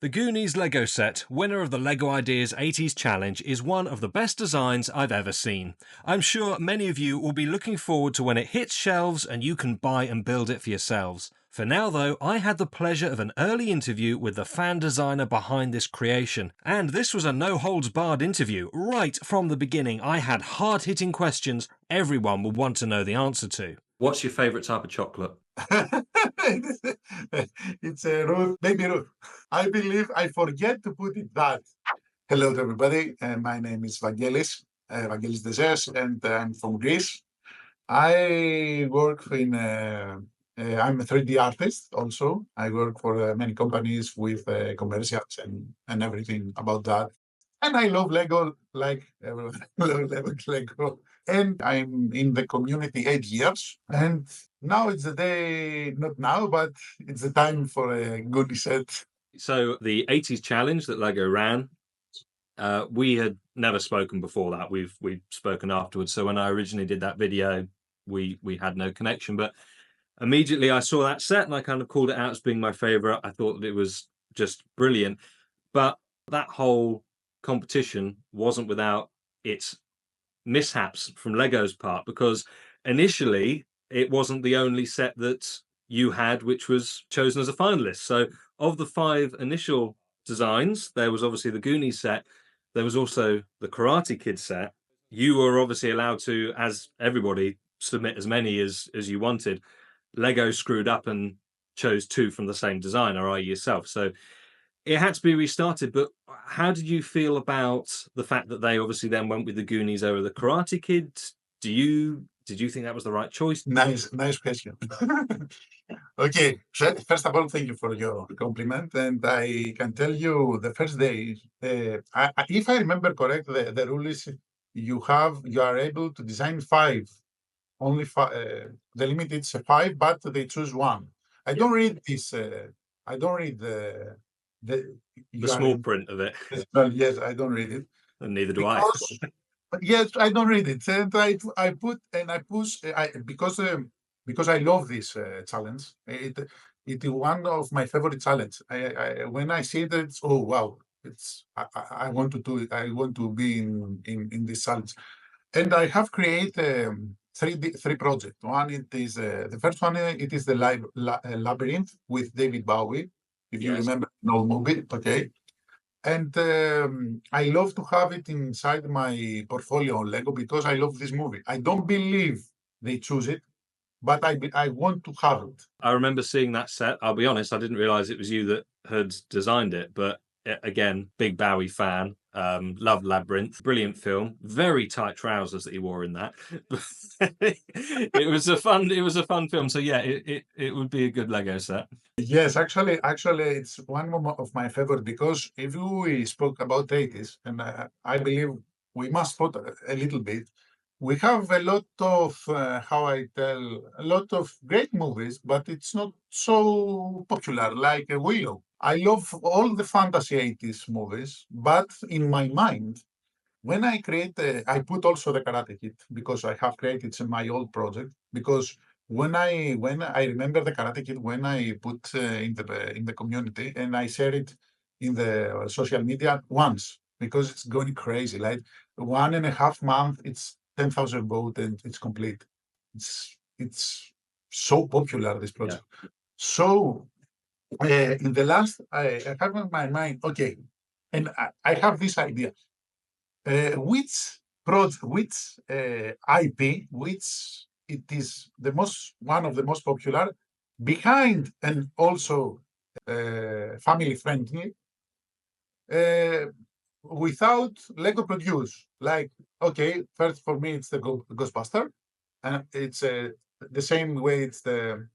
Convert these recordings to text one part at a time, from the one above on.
The Goonies Lego set, winner of the Lego Ideas 80s Challenge, is one of the best designs I've ever seen. I'm sure many of you will be looking forward to when it hits shelves and you can buy and build it for yourselves. For now though, I had the pleasure of an early interview with the fan designer behind this creation. And this was a no-holds-barred interview. Right from the beginning, I had hard-hitting questions everyone would want to know the answer to. What's your favourite type of chocolate? It's a Ruth, baby Ruth. I believe I forget to put it that. Hello to everybody. My name is Vaggelis Ntezes, and I'm from Greece. I work in. I'm a 3D artist. Also, I work for many companies with commercials and everything about that. And I love Lego, like everyone loves Lego. And I'm in the community 8 years. And now it's the day, not now, but it's the time for a goodie set. So the 80s challenge that Lego ran, we had never spoken before that. We've spoken afterwards. So when I originally did that video, we had no connection. But immediately I saw that set and I kind of called it out as being my favorite. I thought that it was just brilliant. But that whole competition wasn't without its mishaps from Lego's part, because initially it wasn't the only set that you had which was chosen as a finalist. So of the 5 initial designs, there was obviously the Goonies set, there was also the Karate Kid set. You were obviously allowed to, as everybody, submit as many as you wanted. Lego screwed up and chose 2 from the same designer, i.e. yourself. So it had to be restarted. But how did you feel about the fact that they obviously then went with the Goonies over the Karate Kid? Did you think that was the right choice? Nice question. Okay, first of all, thank you for your compliment. And I can tell you the first day, if I remember correct, the rule is you are able to design 5. Only 5. The limit is 5, but they choose 1. I don't read this. I don't read the small print of it. Well, yes, I don't read it. And neither do I. Yes, I don't read it. And I put and I push because I love this challenge. It is one of my favorite challenges. When I see that, oh wow, I want to do it. I want to be in this challenge. And I have created 3 projects. One, it is the first one. It is the Labyrinth with David Bowie. If you remember, no movie, okay. And I love to have it inside my portfolio on Lego because I love this movie. I don't believe they choose it, but I want to have it. I remember seeing that set. I'll be honest, I didn't realize it was you that had designed it, but again, big Bowie fan. Loved Labyrinth, brilliant film. Very tight trousers that he wore in that. It was a fun film. So yeah, it would be a good Lego set. Yes, actually, it's one of my favorite because if we spoke about 80s, and I believe we must put a little bit. We have a lot of a lot of great movies, but it's not so popular like Willow. I love all the fantasy 80s movies, but in my mind, when I create, I put also the Karate Kid because I have created in my old project. Because when I remember the Karate Kid, when I put in the community and I share it in the social media once because it's going crazy. Like 1.5 months, it's 10,000 votes and it's complete. It's so popular, this project. Yeah. So in the last, I have in my mind, okay, and I have this idea. Which IP, which it is one of the most popular, behind and also family friendly, without Lego produce. Like, okay, first for me it's the Ghostbuster, and it's the same way it's the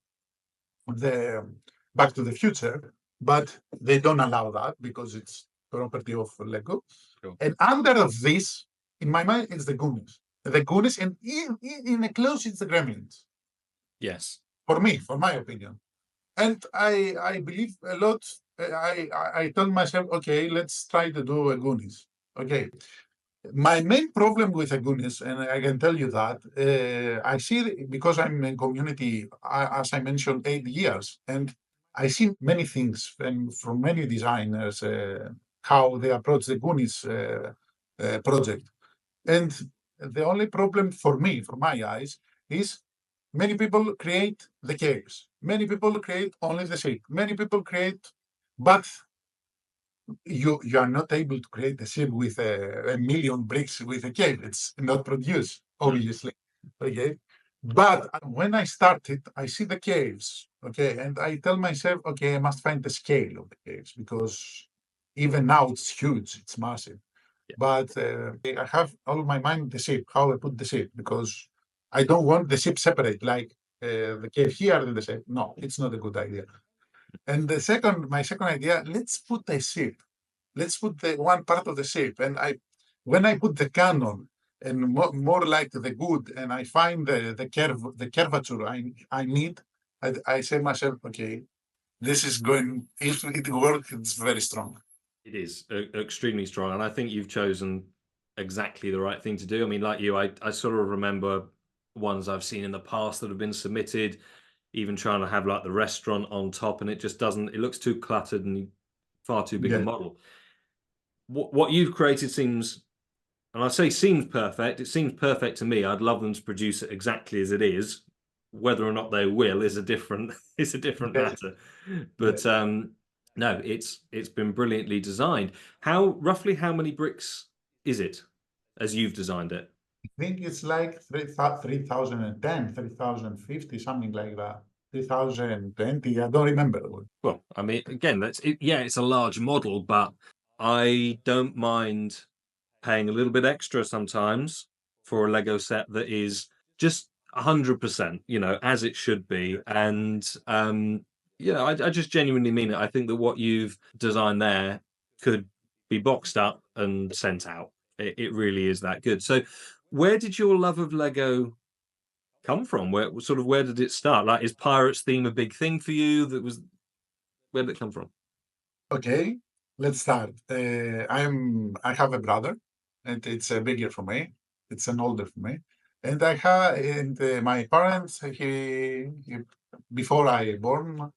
Back to the Future, but they don't allow that because it's property of Lego. Sure. And under of this, in my mind, it's the Goonies. The Goonies, and in a close, it's the Gremlins. Yes. For me, for my opinion. And I believe a lot. I told myself, okay, let's try to do a Goonies. Okay. My main problem with the Goonies, and I can tell you that, I see because I'm in community, as I mentioned, 8 years, and I see many things from many designers, how they approach the Goonies project. And the only problem for me, from my eyes, is many people create the caves. Many people create only the ship. Many people create, but you are not able to create a ship with a million bricks with a cave. It's not produced, obviously. Okay. But when I started, I see the caves. Okay. And I tell myself, okay, I must find the scale of the caves because even now it's huge, it's massive. Yeah. But I have all my mind the ship, how I put the ship, because I don't want the ship separate, like the cave here and the ship. No, it's not a good idea. And my second idea, let's put a ship. Let's put the one part of the ship. And when I put the cannon and more like the good, and I find the curvature I need, I say myself, okay, this is going. If it works, it's very strong. It is extremely strong, and I think you've chosen exactly the right thing to do. I mean, like you, I sort of remember ones I've seen in the past that have been submitted, even trying to have like the restaurant on top, and it just doesn't. It looks too cluttered and far too big a model. What you've created seems, and I say seems perfect. It seems perfect to me. I'd love them to produce it exactly as it is. Whether or not they will is a different matter. But no, it's been brilliantly designed. Roughly how many bricks is it as you've designed it? I think it's like 3010, 3050, something like that. 3020, I don't remember. Well, I mean, again, yeah, it's a large model, but I don't mind paying a little bit extra sometimes for a Lego set that is just 100%, as it should be. And I just genuinely mean it. I think that what you've designed there could be boxed up and sent out. It really is that good. So, where did your love of Lego come from? Where did it start? Like, is Pirates theme a big thing for you? Where did it come from? Okay, let's start. I have a brother, and it's bigger for me. It's an older for me, and my parents. Before I born,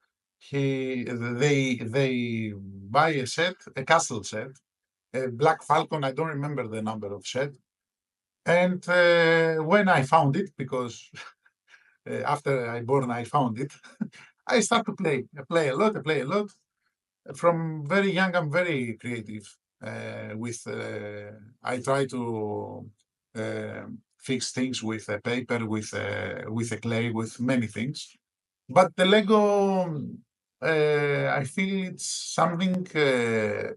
they buy a castle set, a Black Falcon. I don't remember the number of set. And when I found it, because after I born, I found it. I start to play. I play a lot. I play a lot. From very young, I'm very creative. I try to fix things with a paper, with a clay, with many things. But the Lego, I feel it's something, a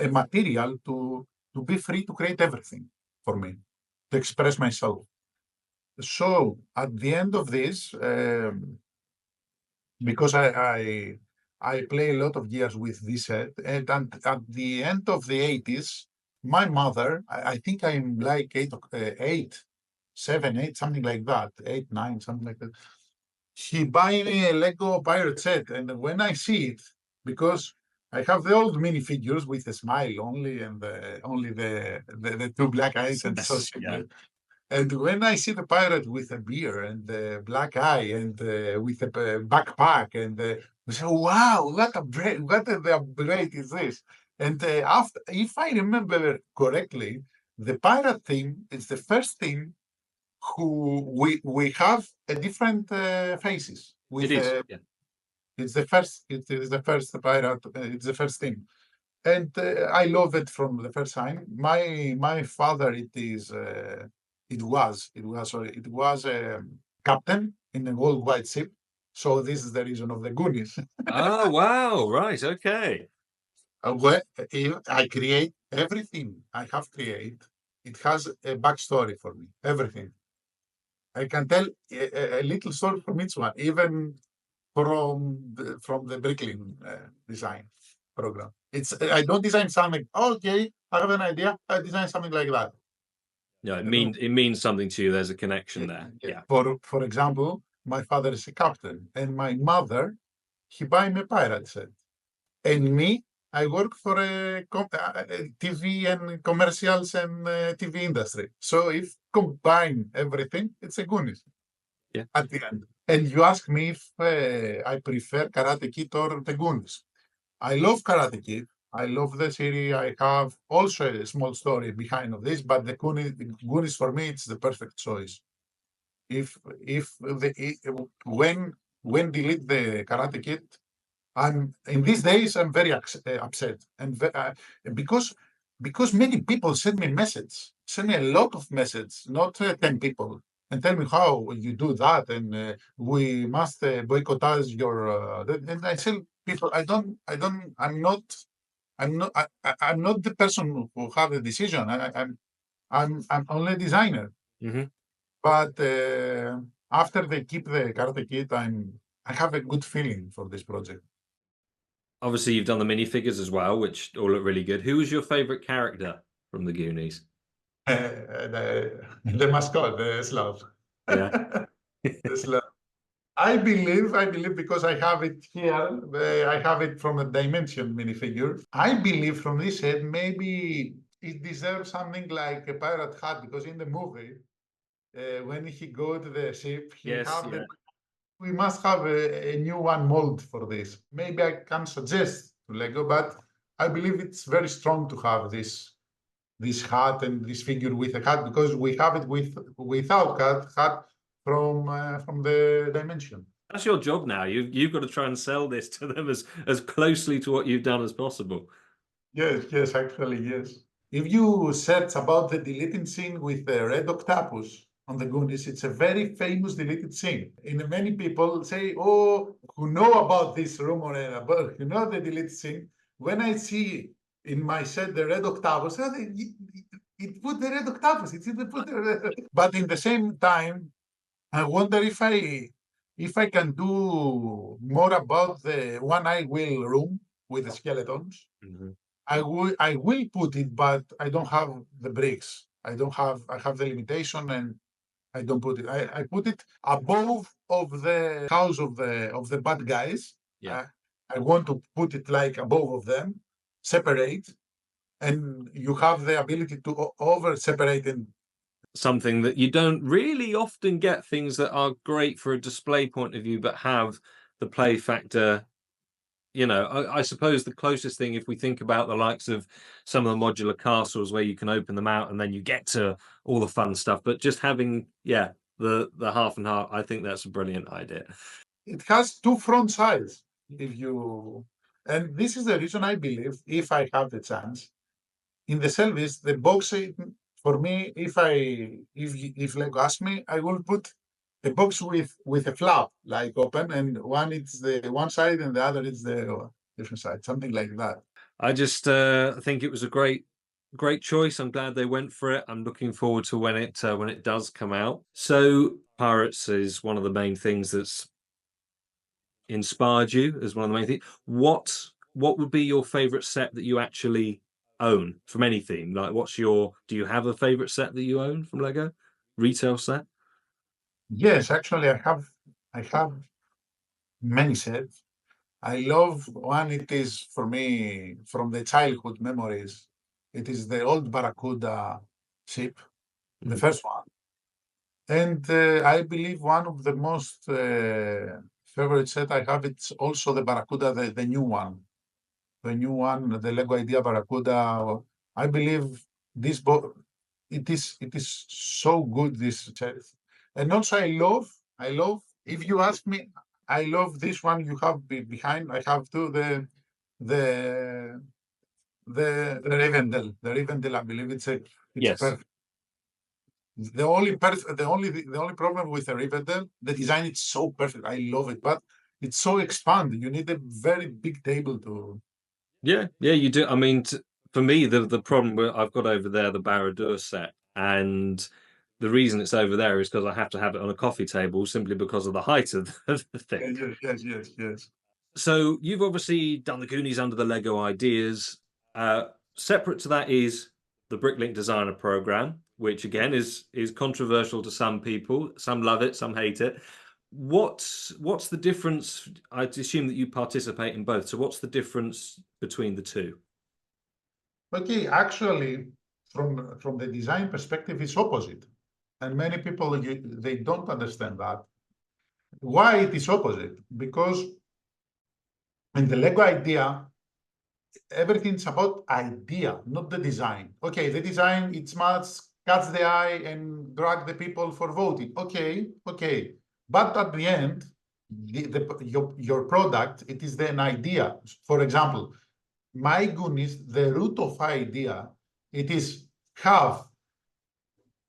material to be free to create everything for me, to express myself. So at the end of this, because I play a lot of years with this set, and at the end of the 80s, my mother, I think I'm like eight, 7, 8, something like that, 8, 9, something like that. She buy me a Lego pirate set, and when I see it, because I have the old minifigures with a smile only, and only the two black eyes and so Yeah. and when I see the pirate with a beard and the black eye and with a backpack, and I say, "Wow, what the upgrade is this?" And after, if I remember correctly, the pirate team is the first team who we have a different faces. It is. Yeah. It's the first. It is the first pirate. It's the first team, and I love it from the first time. My father, it was a captain in a worldwide ship. So this is the reason of the Goonies. Oh, wow. Right. Okay. Where I create everything I have created. It has a backstory for me. Everything I can tell a little story from each one, even from the Bricklin design program. I don't design something. Okay, I have an idea. I design something like that. No, it means something to you. There's a connection there. Yeah. For example, my father is a captain, and my mother, he buy me a pirate set, and me, I work for a TV and commercials and TV industry. So if combine everything, it's a Goonies. Yeah. At the end. And you ask me if I prefer Karate Kid or the Goonies. I love Karate Kid. I love the series. I have also a small story behind of this, but the Goonies for me, it's the perfect choice. If the when delete the Karate Kid, I'm in these days I'm very upset and because because many people send me a lot of messages, not 10 people, and tell me how you do that, and we must boycott your. And I tell people, I'm not the person who have the decision. I'm only a designer. Hmm. But after they keep the Karate Kid, I have a good feeling for this project. Obviously, you've done the minifigures as well, which all look really good. Who was your favorite character from the Goonies? The mascot, the Slav. Yeah. The Slav. I believe because I have it here, I have it from a Dimension minifigure. I believe from this head, maybe it deserves something like a pirate hat because in the movie, when he go to the ship, he Yes, have yeah. the. We must have a new one mold for this. Maybe I can suggest to Lego, but I believe it's very strong to have this hat and this figure with a hat because we have it without hat from the Dimension. That's your job now. You've got to try and sell this to them as closely to what you've done as possible. Yes, actually, yes. If you search about the deleting scene with the red octopus on the Goonies, it's a very famous deleted scene. And many people say, "Oh, who know about this rumor and about the deleted scene?" When I see in my set the red octopus, it put the red octopus. It put the red. But in the same time, I wonder if I can do more about the one eye wheel room with the skeletons. Mhm. I will put it, but I don't have the bricks. I have the limitation and I don't put it. I put it above of the house of the bad guys. Yeah. Uh, I want to put it like above of them, separate, and you have the ability to over separate and Something that you don't really often get, things that are great for a display point of view, but have the play factor. I suppose the closest thing, if we think about the likes of some of the modular castles where you can open them out and then you get to all the fun stuff, but just having, yeah, the half and half, I think that's a brilliant idea. it has two front sides. If you and this is the reason I believe if I have the chance in the service, the box for me, if Lego ask me, I will put a box with a flap like open, and one it's the one side and the other is the different side, something like that. I just think it was a great choice. I'm glad they went for it. I'm looking forward to when it does come out. So Pirates is one of the main things that's inspired you as one of the main things. What would be your favorite set that you actually own from any theme? Like, do you have a favorite set that you own from Lego? Retail set? Yes, actually, I have many sets. I love one. It is for me from the childhood memories. It is the old Barracuda ship, the Mhm. first one. And I believe one of the most favorite set I have, it's also the Barracuda, the new one. The new one, the Lego Idea Barracuda. I believe this it is so good, this set. And also I love, if you ask me, I love this one you have behind. I have too the the Rivendell. The Rivendell, I believe it's Yes. perfect. The only problem with the Rivendell, the design is so perfect. I love it, but it's so expanded. You need a very big table to. Yeah, yeah, you do. I mean, for me, the problem I've got over there, the Barradur set, and the reason it's over there is because I have to have it on a coffee table simply because of the height of the thing. Yes. So you've obviously done the Goonies under the Lego Ideas. Separate to that is the Bricklink Designer Program, which again is controversial to some people. Some love it, some hate it. What's the difference? I assume that you participate in both. So what's the difference between the two? Okay, actually, from the design perspective, it's opposite, and many people they don't understand that. Why it is opposite? Because in the Lego idea, everything's about idea, not the design. Okay, the design, it must catch the eye and drag the people for voting. Okay. But at the end, your product, it is an idea. For example, my Goonies, the root of idea, it is have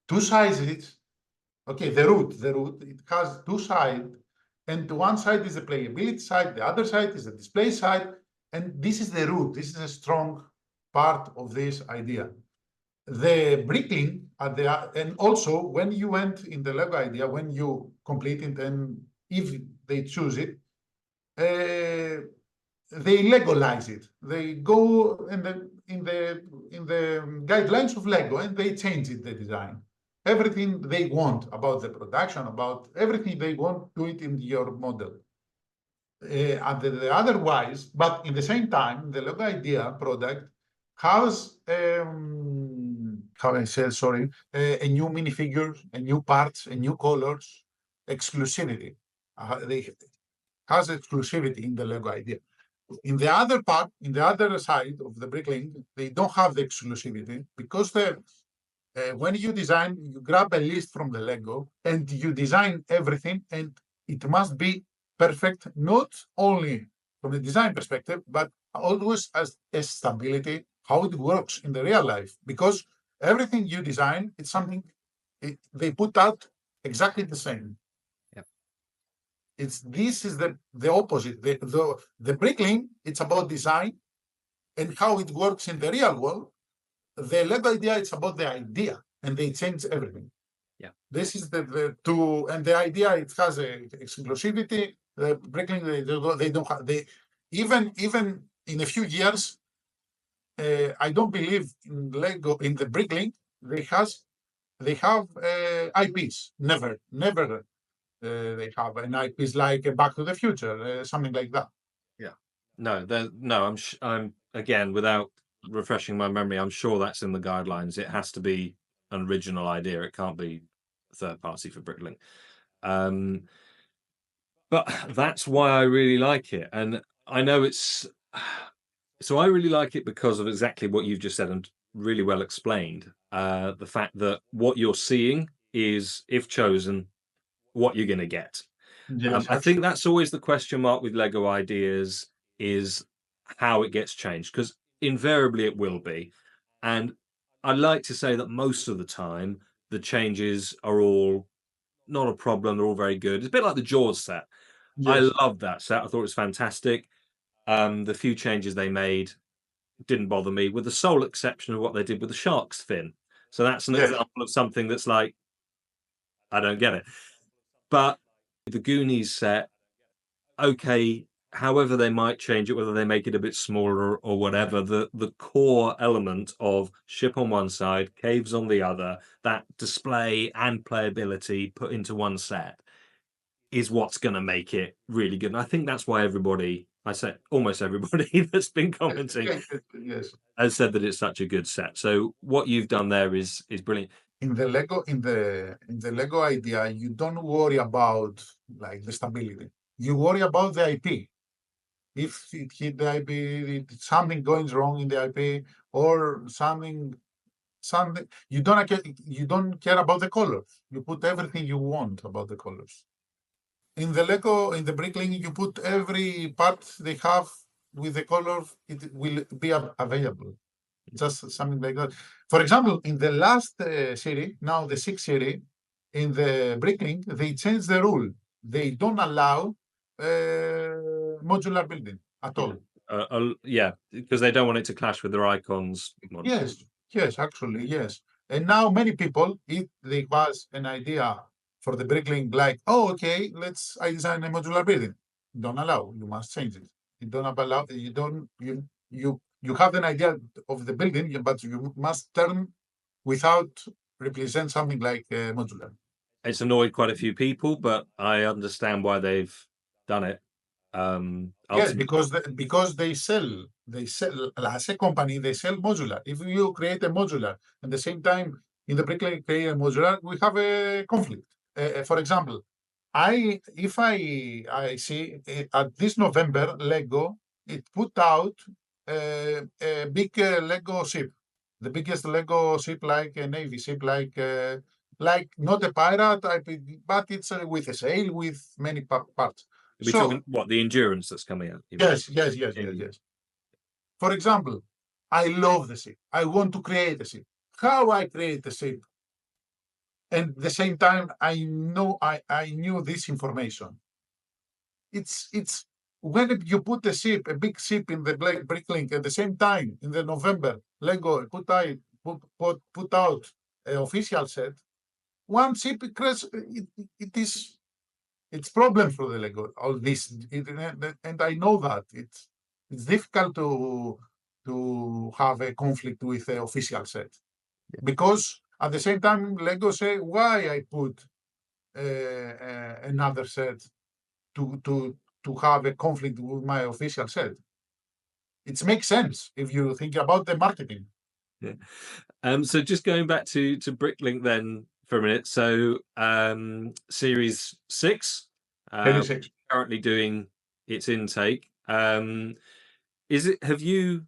two sizes. Okay, the root, it has two sides, and one side is the playability side, the other side is the display side, and this is the root. This is a strong part of this idea. The brickling and also when you went in the Lego idea, when you complete it, and if they choose it, they legalize it. They go in the guidelines of Lego and they change it, the design. Everything they want about the production, about everything they want, do it in your model. And otherwise, but in the same time, the Lego idea product has how I say, sorry, a new minifigure, a new parts, a new colors, exclusivity. They has exclusivity in the Lego idea. In the other part, in the other side of the bricklink, they don't have the exclusivity because when you design, you grab a list from the Lego and you design everything, and it must be perfect, not only from a design perspective, but always as a stability, how it works in the real life. Because everything you design, it's something they put out exactly the same. This is the opposite. The bricklink, it's about design and how it works in the real world. The Lego idea, it's about the idea, and they change everything. Yeah. This is the two, and the idea, it has a exclusivity. The bricklink, they don't have, they even in a few years, I don't believe in Lego, in the bricklink, they have IPs. Never they have an IPs like Back to the Future, something like that. Yeah. No, I'm again, without refreshing my memory, I'm sure that's in the guidelines. It has to be an original idea. It can't be third party for Bricklink. But that's why I really like it. And I know so I really like it because of exactly what you've just said and really well explained. The fact that what you're seeing is, if chosen, what you're going to get. Yes, I think that's always the question mark with Lego ideas, is how it gets changed, because invariably it will be. And I like to say that most of the time the changes are all not a problem. They're all very good. It's a bit like the Jaws set. I yes, loved that set. I thought it was fantastic. The few changes they made didn't bother me, with the sole exception of what they did with the shark's fin. So that's an yes. example of something that's like, I don't get it. But the Goonies set, okay, however they might change it, whether they make it a bit smaller or whatever, the core element of ship on one side, caves on the other, that display and playability put into one set is what's going to make it really good. And I think that's why everybody, I say almost everybody that's been commenting, Yes. has said that it's such a good set. So what you've done there is brilliant. In the Lego idea, you don't worry about like the stability. You worry about the IP. If it hit the IP, something goes wrong in the IP, or something you don't care about the colors. You put everything you want about the colors. In the Lego, in the bricklink, you put every part they have with the colors. It will be available. Just something like that. For example, in the last series, now the sixth series, in the bricklink, they changed the rule. They don't allow modular building at all. Yeah, because they don't want it to clash with their icons. Yes, actually, yes. And now many people, if they was an idea for the bricklink, like, oh, okay, I design a modular building. Don't allow. You must change it. You don't allow. You don't. You have an idea of the building, but you must turn without represent something like modular. It's annoyed quite a few people, but I understand why they've done it. Yes, because they sell as a company, they sell modular. If you create a modular at the same time in the bricklink create a modular, we have a conflict. For example, I see at this November, Lego, it put out a big Lego ship, the biggest Lego ship, like a Navy ship, like not a pirate, but it's with a sail with many parts. Are we talking what, the Endurance that's coming out? Yes. For example, I love the ship. I want to create a ship. How I create a ship? And at the same time, I knew this information. It's when you put a big ship in the Bricklink at the same time in the November, Lego put out an official set. One ship it's problem for the Lego. All this, and I know that it's difficult to have a conflict with the official set, because at the same time Lego say why I put another set to have a conflict with my official set. It makes sense if you think about the marketing. Yeah. So just going back to Bricklink then for a minute. So Series 6, currently doing its intake. Have you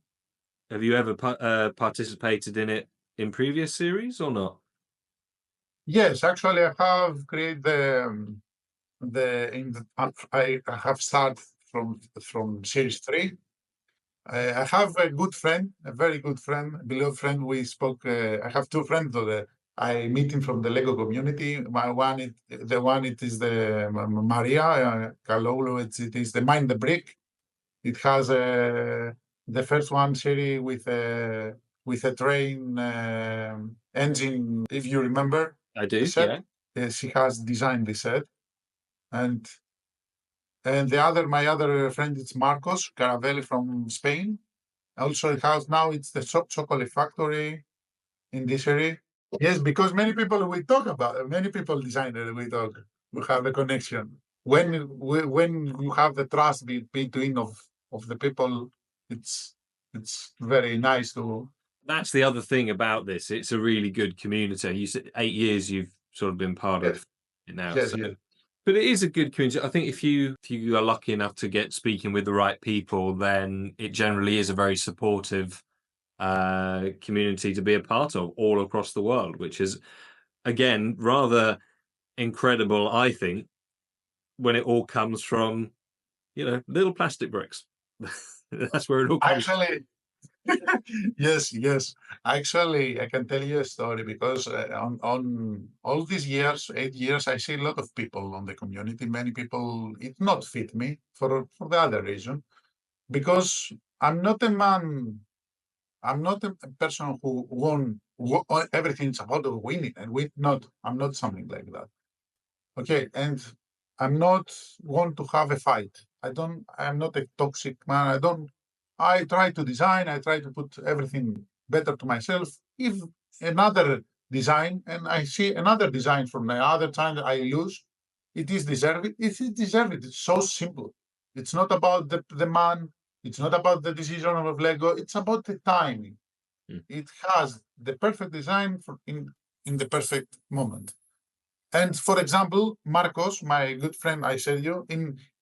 ever participated in it in previous series or not? Yes, actually, I have created I have started from Series 3. I have a good friend, a very good friend, beloved friend. We spoke. I have two friends. I meet him from the Lego community. It is the Maria Kalolo. It is the Mind the Brick. It has the first one series with a train engine. If you remember, I do. Yeah. She has designed the set, and my other friend is Marcos Caravelli from Spain. Also, it has now it's the chocolate factory in this area. Yes, because many people designers we have a connection. When you have the trust between of the people, it's very nice to. That's the other thing about this. It's a really good community. You said 8 years you've sort of been part of it now. Yes, so. yes. But it is a good community. I think if you are lucky enough to get speaking with the right people, then it generally is a very supportive community to be a part of all across the world, which is, again, rather incredible, I think, when it all comes from, little plastic bricks. That's where it all comes from. Actually, yes. Actually, I can tell you a story because on all these years, 8 years, I see a lot of people on the community. Many people, it not fit me for the other reason, because I'm not a man. I'm not a person who won. Everything's about winning and win. Not. I'm not something like that. Okay, and I'm not want to have a fight. I'm not a toxic man. I try to design. I try to put everything better to myself. If another design and I see another design from the other time that I lose, it is deserved. It is deserved. It's so simple. It's not about the man. It's not about the decision of Lego. It's about the timing. It has the perfect design in the perfect moment. And for example, Marcos, my good friend, I said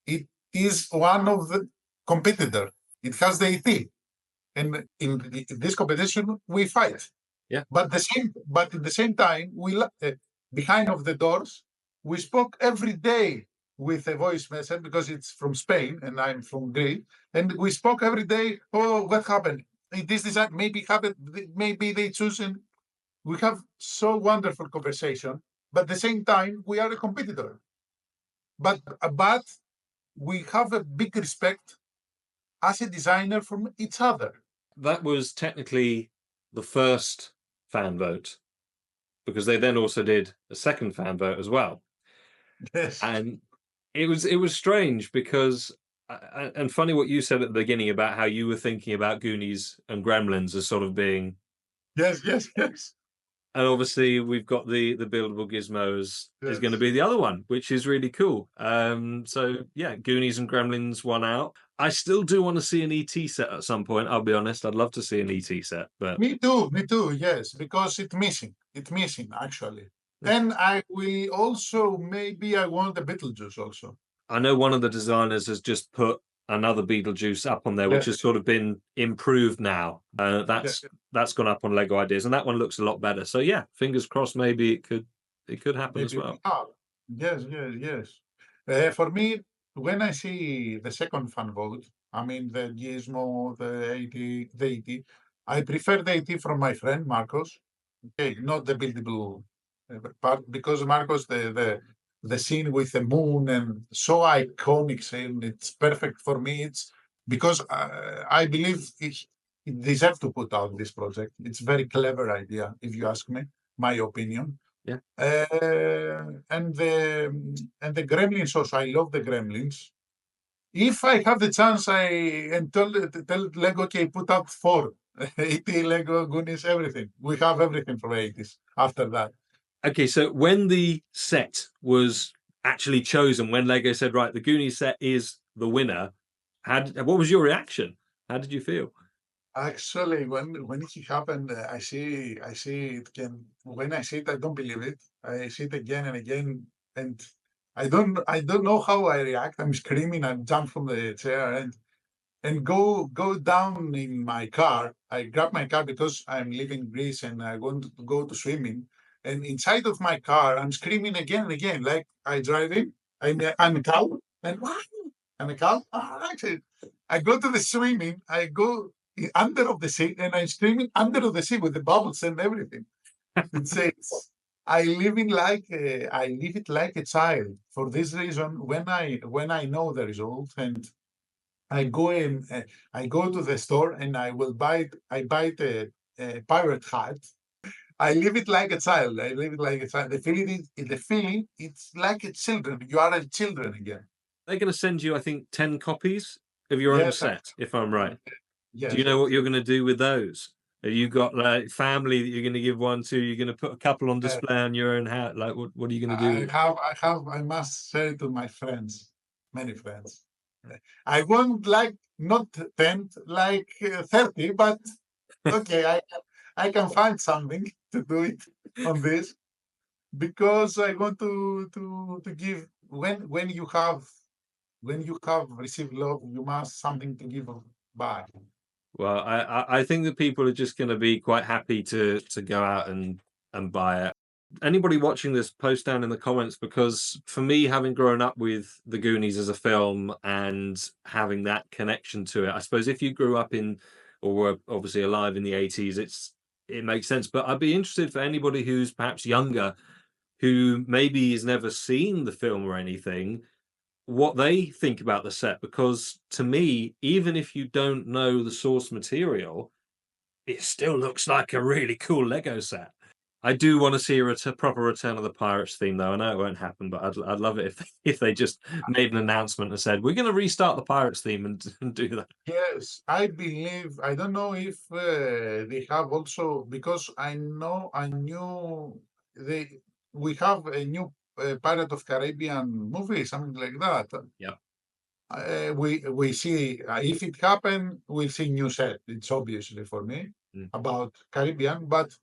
it is one of the competitor. It has the ET, and in this competition we fight. Yeah. But at the same time, we behind of the doors, we spoke every day with a voice message because it's from Spain and I'm from Greece, and we spoke every day. Oh, what happened? This design maybe happened. Maybe they choose, and we have so wonderful conversation. But at the same time, we are a competitor. But we have a big respect as a designer from each other. That was technically the first fan vote, because they then also did a second fan vote as well. Yes. And it was strange because, and funny what you said at the beginning about how you were thinking about Goonies and Gremlins as sort of being. Yes. And obviously we've got the buildable gizmos is going to be the other one, which is really cool. So yeah, Goonies and Gremlins won out. I still do want to see an ET set at some point. I'll be honest, I'd love to see an ET set. But me too. Yes, because it's missing. It's missing actually. And I will also, maybe I want the Beetlejuice also. I know one of the designers has just put another Beetlejuice up on there, which has sort of been improved now. That's gone up on Lego Ideas, and that one looks a lot better. So yeah, fingers crossed. Maybe it could happen as well. Yes, yes, yes. For me, when I see the second fan vote, I mean the Gizmo, the 80, I prefer the 80 from my friend Marcos. Okay, not the buildable part, because Marcos, the scene with the moon and so iconic scene, it's perfect for me. It's because I believe it deserves to put out this project. It's very clever idea, if you ask me, my opinion. Yeah. And the Gremlins also. I love the Gremlins. If I have the chance, tell Lego, okay, put out 4 80 Lego Goonies, everything. We have everything from 80s after that. Okay, so when the set was actually chosen, when Lego said, right, the Goonies set is the winner, what was your reaction? How did you feel? Actually, when it happened, I see it again. When I see it, I don't believe it. I see it again and again, and I don't know how I react. I'm screaming. I jump from the chair and go down in my car. I grab my car because I'm leaving Greece and I want to go to swimming. And inside of my car, I'm screaming again and again, like I drive in. I'm a cow, and what? I'm a cow. Actually, I go to the swimming. I go under of the sea, and I'm screaming under of the sea with the bubbles and everything. It says I live it like a child. For this reason, when I know the result and I go in, I go to the store and I buy a pirate hat. I live it like a child. I live it like a child. The feeling, it's like a children. You are a children again. They're going to send you, I think, 10 copies of your own set, if I'm right. Yes. Do you know what you're going to do with those? Have you got like family that you're going to give one to? You're going to put a couple on display on your own house? Like, what are you going to do? I must say to my friends, many friends, I want like not 10, like 30, but okay, I can find something to do it on this, because I want to give when you have received love, you must something to give back. Well, I think that people are just going to be quite happy to go out and buy it. Anybody watching this, post down in the comments, because for me, having grown up with the Goonies as a film and having that connection to it, I suppose if you grew up in or were obviously alive in the 80s, it makes sense. But I'd be interested for anybody who's perhaps younger, who maybe has never seen the film or anything, what they think about the set, because to me, even if you don't know the source material, it still looks like a really cool Lego set. I do want to see a proper Return of the Pirates theme, though. I know it won't happen, but I'd love it if they just made an announcement and said, we're going to restart the Pirates theme and do that. Yes, I believe. I don't know if they have also, because I knew we have a new Pirate of Caribbean movie, something like that. Yeah. We see if it happen, we'll see new set. It's obviously for me about Caribbean, but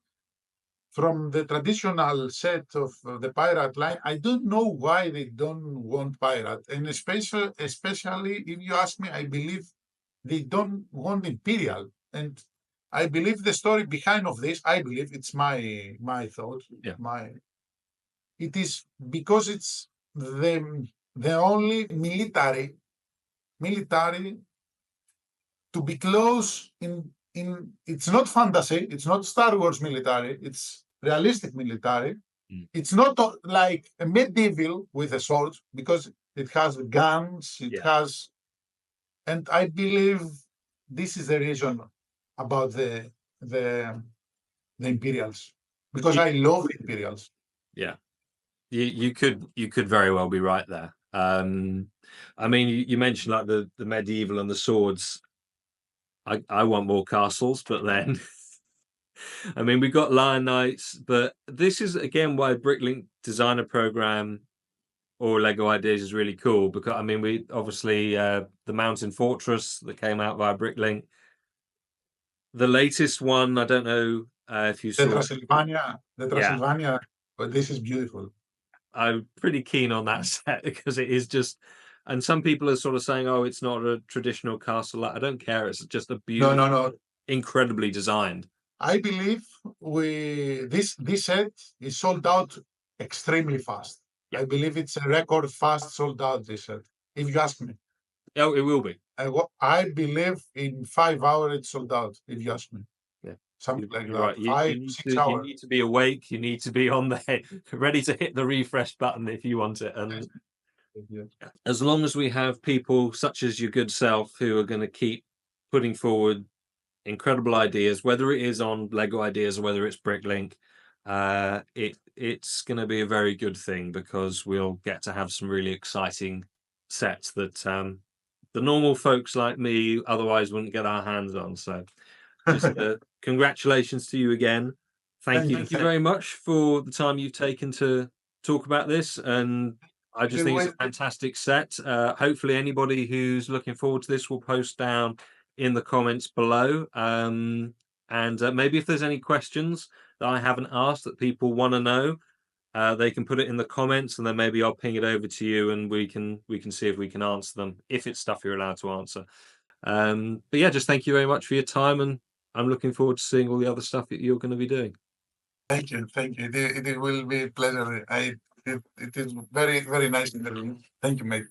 from the traditional set of the pirate line, I don't know why they don't want pirate, and especially if you ask me, I believe they don't want imperial, and I believe the story behind of this. I believe it's my thought. Yeah. It is because it's the only military to be close in it's not fantasy, it's not Star Wars military, it's realistic military. It's not like a medieval with a sword, because it has guns, has, and I believe this is the reason about the Imperials, because I love Imperials. Yeah. You could very well be right there. I mean, you mentioned like the medieval and the swords. I want more castles, but then I mean, we've got Lion Knights, but this is again why Bricklink Designer Program or Lego Ideas is really cool, because I mean, we obviously the Mountain Fortress that came out via Bricklink. The latest one, I don't know if you saw The Transylvania But this is beautiful. I'm pretty keen on that set because it is just, and some people are sort of saying, "Oh, it's not a traditional castle." I don't care. It's just a No, beautiful, no, no. incredibly designed. I believe this set is sold out extremely fast. Yeah. I believe it's a record fast sold out this set. If you ask me, Oh, it will be. I believe in 5 hours it's sold out. If you ask me, Yeah. something like You're that. right. You Five, need 6 to you hours. need to be awake. You need to be on there, ready to hit the refresh button if you want it. And Yeah. as long as we have people such as your good self who are going to keep putting forward incredible ideas, whether it is on Lego ideas or whether it's Bricklink, it's going to be a very good thing because we'll get to have some really exciting sets that the normal folks like me otherwise wouldn't get our hands on. So just congratulations to you again. Thank you very much for the time you've taken to talk about this. And I just think it's a fantastic set. Hopefully anybody who's looking forward to this will post down in the comments below. And maybe if there's any questions that I haven't asked that people want to know, they can put it in the comments, and then maybe I'll ping it over to you, and we can see if we can answer them if it's stuff you're allowed to answer. But yeah, just thank you very much for your time, and I'm looking forward to seeing all the other stuff that you're going to be doing. Thank you, thank you. It will be a pleasure. It is very, very nice interview. Thank you, mate.